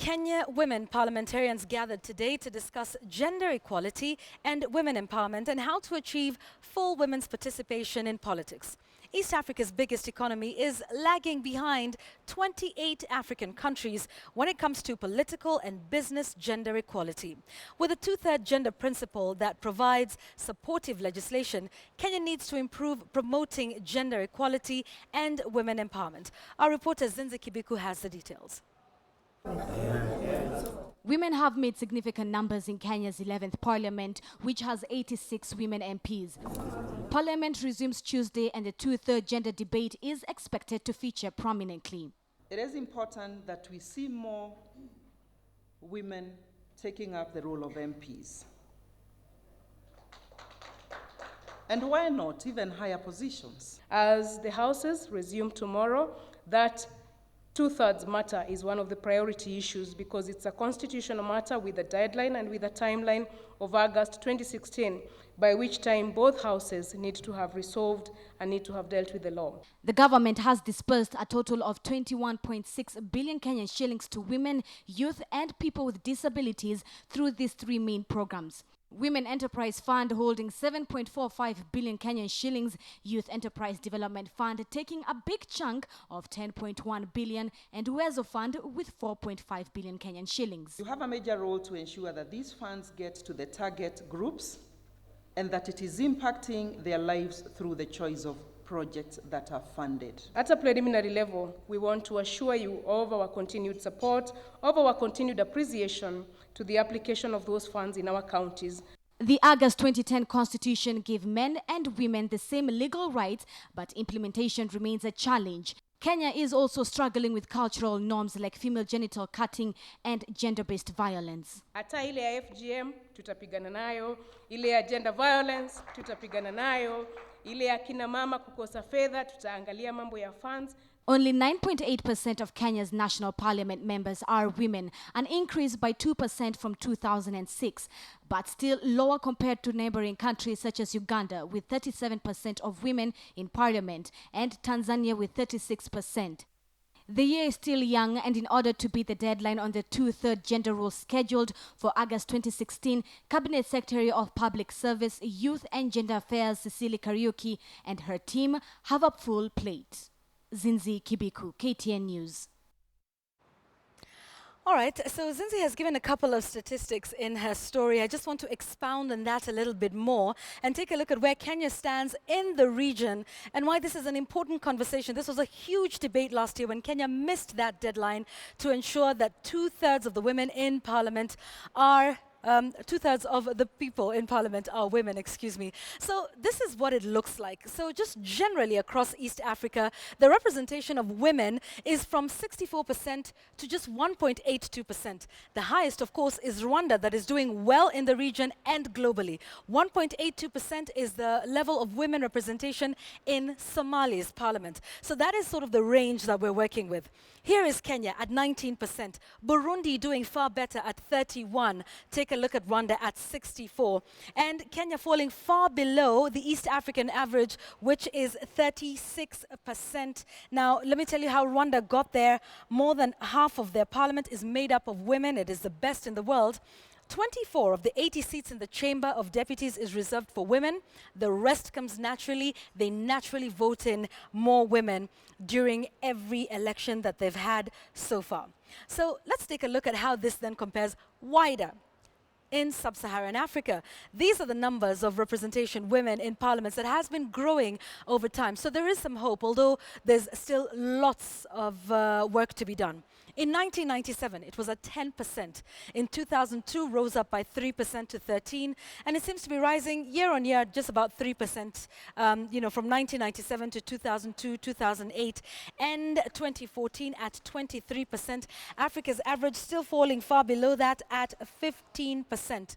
Kenya women parliamentarians gathered today to discuss gender equality and women empowerment and how to achieve full women's participation in politics. East Africa's biggest economy is lagging behind 28 African countries when it comes to political and business gender equality. With a two-third gender principle that provides supportive legislation, Kenya needs to improve promoting gender equality and women empowerment. Our reporter Zinzi Kibiku has the details. Women have made significant numbers in Kenya's 11th parliament, which has 86 women MPs. Parliament resumes Tuesday and the two-third gender debate is expected to feature prominently. It is important that we see more women taking up the role of MPs. And why not even higher positions? As the houses resume tomorrow, that two-thirds matter is one of the priority issues because it's a constitutional matter with a deadline and with a timeline of August 2016, by which time both houses need to have resolved and need to have dealt with the law. The government has disbursed a total of 21.6 billion Kenyan shillings to women, youth and people with disabilities through these three main programs. Women Enterprise Fund holding 7.45 billion Kenyan shillings, Youth Enterprise Development Fund taking a big chunk of 10.1 billion, and Uwezo Fund with 4.5 billion Kenyan shillings. You have a major role to ensure that these funds get to the target groups and that it is impacting their lives through the choice of projects that are funded. At a preliminary level, we want to assure you of our continued support, of our continued appreciation to the application of those funds in our counties. The August 2010 Constitution gave men and women the same legal rights, but implementation remains a challenge. Kenya is also struggling with cultural norms like female genital cutting and gender-based violence. Hata ile ya FGM tutapigana nayo, ile ya gender violence tutapigana nayo, ile ya kina mama kukosa fedha tutaangalia mambo ya funds. Only 9.8% of Kenya's national parliament members are women, an increase by 2% from 2006, but still lower compared to neighboring countries such as Uganda with 37% of women in parliament and Tanzania with 36%. The year is still young, and in order to beat the deadline on the two-third gender rule scheduled for August 2016, Cabinet Secretary of Public Service, Youth and Gender Affairs Cecily Kariuki and her team have a full plate. Zinzi Kibiku, KTN News. All right, so Zinzi has given a couple of statistics in her story. I just want to expound on that a little bit more and take a look at where Kenya stands in the region and why this is an important conversation. This was a huge debate last year when Kenya missed that deadline to ensure that two-thirds of the women in parliament are two-thirds of the people in parliament are women, excuse me. So this is what it looks like. So just generally across East Africa, the representation of women is from 64% to just 1.82%. The highest, of course, is Rwanda, that is doing well in the region and globally. 1.82% is the level of women representation in Somalia's parliament. So that is sort of the range that we're working with. Here is Kenya at 19%, Burundi doing far better at 31%. Take a look at Rwanda at 64%, and Kenya falling far below the East African average, which is 36%. Now, let me tell you how Rwanda got there. More than half of their parliament is made up of women. It is the best in the world. 24 of the 80 seats in the Chamber of Deputies is reserved for women. The rest comes naturally. They naturally vote in more women during every election that they've had so far. So let's take a look at how this then compares wider in sub-Saharan Africa. These are the numbers of representation women in parliaments that has been growing over time. So there is some hope, although there's still lots of work to be done. In 1997, it was at 10%. In 2002, rose up by 3% to 13%, and it seems to be rising year on year, just about 3%, from 1997 to 2002, 2008, and 2014 at 23%. Africa's average still falling far below that at 15%.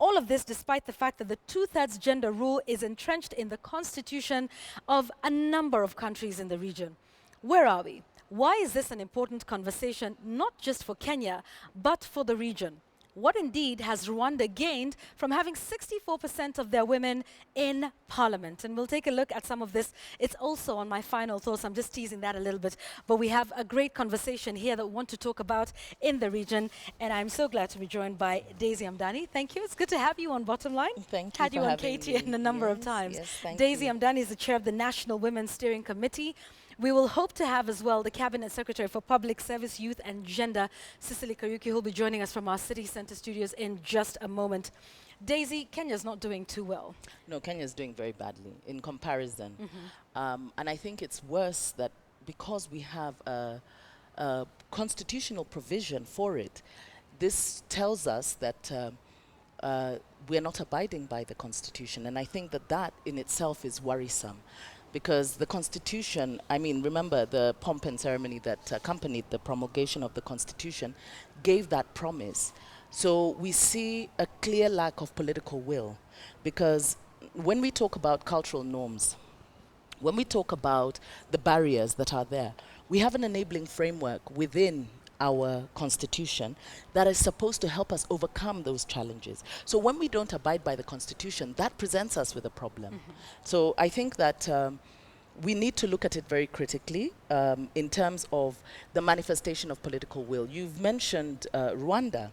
All of this despite the fact that the two-thirds gender rule is entrenched in the constitution of a number of countries in the region. Where are we? Why is this an important conversation, not just for Kenya, but for the region? what indeed has Rwanda gained from having 64% of their women in parliament? And we'll take a look at some of this. It's also on my final thoughts. I'm just teasing that a little bit. But we have a great conversation here that we want to talk about in the region. And I'm so glad to be joined by Daisy Amdani. Thank you. It's good to have you on Bottom Line. Thank you Had for you on having KTN me. a number of Yes, times. yes, thank Daisy you. Amdani is the chair of the National Women's Steering Committee. We will hope to have as well the Cabinet Secretary for Public Service, Youth and Gender, Cicely Kariuki, who will be joining us from our City Centre studios in just a moment. Daisy, Kenya's not doing too well. No, Kenya is doing very badly in comparison. And I think it's worse that because we have a constitutional provision for it, this tells us that we're not abiding by the Constitution. And I think that that in itself is worrisome. Because the Constitution, I mean, remember the pomp and ceremony that accompanied the promulgation of the Constitution gave that promise. So we see a clear lack of political will. Because when we talk about cultural norms, when we talk about the barriers that are there, we have an enabling framework within our Constitution that is supposed to help us overcome those challenges. So when we don't abide by the Constitution, that presents us with a problem. So I think that we need to look at it very critically in terms of the manifestation of political will. You've mentioned Rwanda,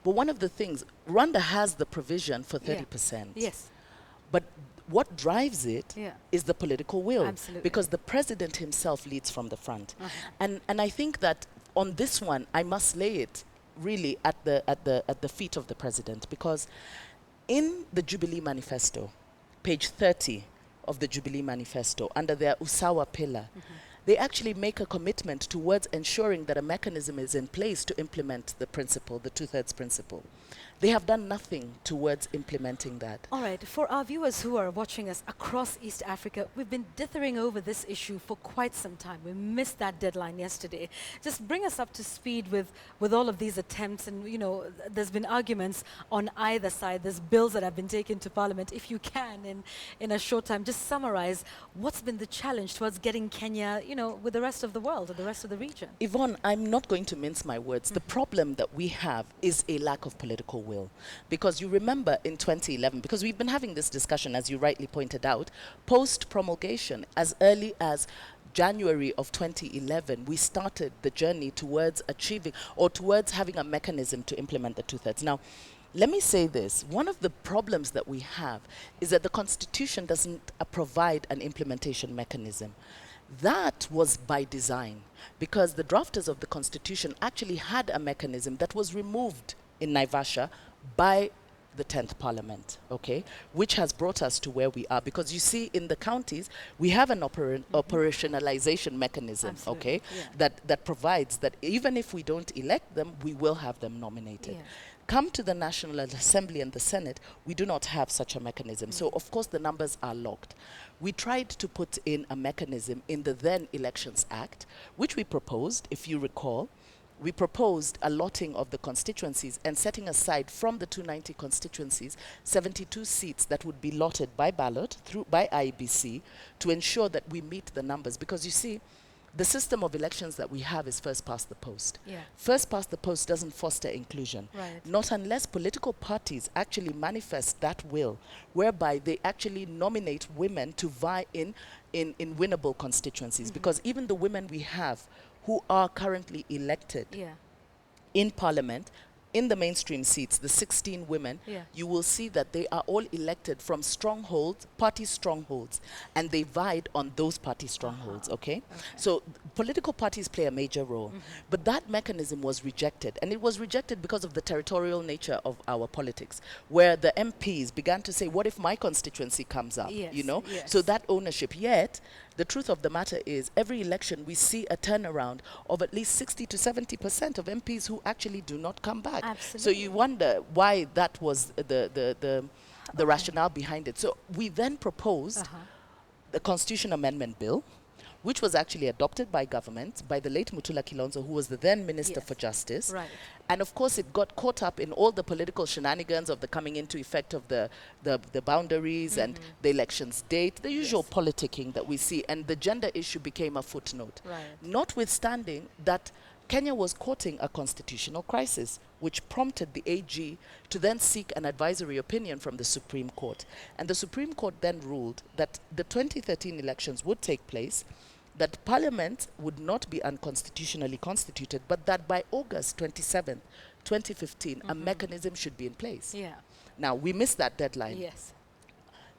but one of the things, Rwanda has the provision for 30%. Yes. But what drives it is the political will. Absolutely. Because the president himself leads from the front. And I think that on this one, I must lay it really at the feet of the president, because in the Jubilee Manifesto, page 30 of the Jubilee Manifesto, under their Usawa pillar, they actually make a commitment towards ensuring that a mechanism is in place to implement the principle, the two-thirds principle. They have done nothing towards implementing that. All right, for our viewers who are watching us across East Africa, we've been dithering over this issue for quite some time. We missed that deadline yesterday. Just bring us up to speed with all of these attempts, and you know, there's been arguments on either side. There's bills that have been taken to Parliament. If you can, in a short time, just summarize what's been the challenge towards getting Kenya, you know, with the rest of the world or the rest of the region. Yvonne, I'm not going to mince my words. The problem that we have is a lack of political will. Because you remember in 2011, because we've been having this discussion, as you rightly pointed out, post-promulgation, as early as January of 2011, we started the journey towards achieving or towards having a mechanism to implement the two-thirds. Now, let me say this. One of the problems that we have is that the Constitution doesn't provide an implementation mechanism. That was by design, because the drafters of the Constitution actually had a mechanism that was removed in Naivasha by the 10th Parliament, okay, which has brought us to where we are. Because you see, in the counties, we have an operationalization mechanism, Absolutely. okay, that provides that even if we don't elect them, we will have them nominated. Come to the National Assembly and the Senate, we do not have such a mechanism. So, of course, the numbers are locked. We tried to put in a mechanism in the then Elections Act, which we proposed, if you recall. We proposed allotting of the constituencies and setting aside from the 290 constituencies 72 seats that would be allotted by ballot through by IEBC to ensure that we meet the numbers. Because you see, the system of elections that we have is first past the post. First past the post doesn't foster inclusion. Not unless political parties actually manifest that will, whereby they actually nominate women to vie in winnable constituencies. Because even the women we have who are currently elected in Parliament, in the mainstream seats, the 16 women, you will see that they are all elected from strongholds, party strongholds, and they vied on those party strongholds, okay? So political parties play a major role, but that mechanism was rejected, and it was rejected because of the territorial nature of our politics, where the MPs began to say, what if my constituency comes up, you know? So that ownership, yet, the truth of the matter is, every election we see a turnaround of at least 60 to 70% of MPs who actually do not come back. Absolutely. So you wonder why that was the rationale behind it. So we then proposed the Constitution Amendment Bill, which was actually adopted by government, by the late Mutula Kilonzo, who was the then Minister for Justice. And of course, it got caught up in all the political shenanigans of the coming into effect of the boundaries and the elections date, the usual politicking that we see, and the gender issue became a footnote. Notwithstanding that Kenya was courting a constitutional crisis, which prompted the AG to then seek an advisory opinion from the Supreme Court. And the Supreme Court then ruled that the 2013 elections would take place, that Parliament would not be unconstitutionally constituted, but that by August 27, 2015, a mechanism should be in place. Yeah. Now, we missed that deadline. Yes.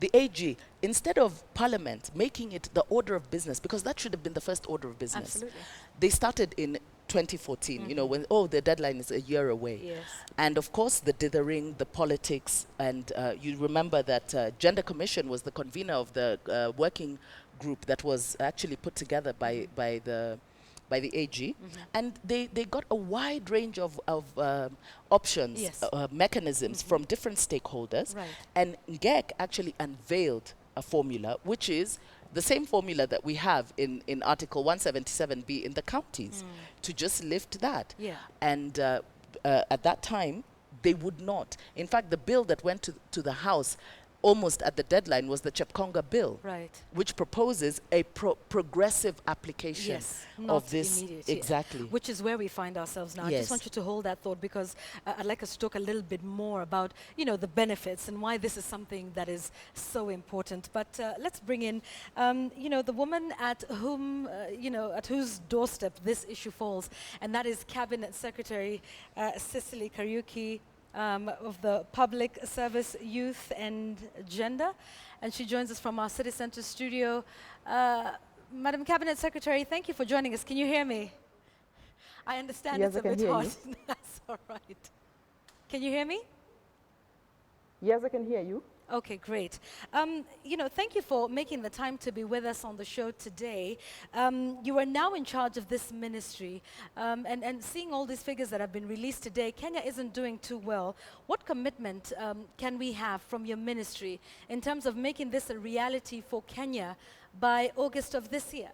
The AG, instead of Parliament making it the order of business, because that should have been the first order of business. Absolutely. They started in 2014, you know, when, the deadline is a year away. Yes. And of course, the dithering, the politics, and you remember that Gender Commission was the convener of the working group that was actually put together by the AG, and they got a wide range of options, Yes. mechanisms from different stakeholders, Right. and NGEC actually unveiled a formula, which is the same formula that we have in Article 177B in the counties, to just lift that. Yeah. And at that time, they would not. In fact, the bill that went to the House almost at the deadline was the Chepkonga bill, Right. which proposes a progressive application Yes, not of this. immediate, yeah. Exactly. Which is where we find ourselves now. I Yes. just want you to hold that thought, because I'd like us to talk a little bit more about, you know, the benefits and why this is something that is so important. But let's bring in, you know, the woman at whom, you know, at whose doorstep this issue falls, and that is Cabinet Secretary Cicely Kariuki, of the Public Service, Youth and Gender. And she joins us from our City Centre studio. Madam Cabinet Secretary, thank you for joining us. Can you hear me? I understand Yes, it's I a can bit hear hard. you. That's all right. Can you hear me? Yes, I can hear you. Okay, great. You know, thank you for making the time to be with us on the show today. You are now in charge of this ministry, and seeing all these figures that have been released today, Kenya isn't doing too well. What commitment can we have from your ministry in terms of making this a reality for Kenya by August of this year?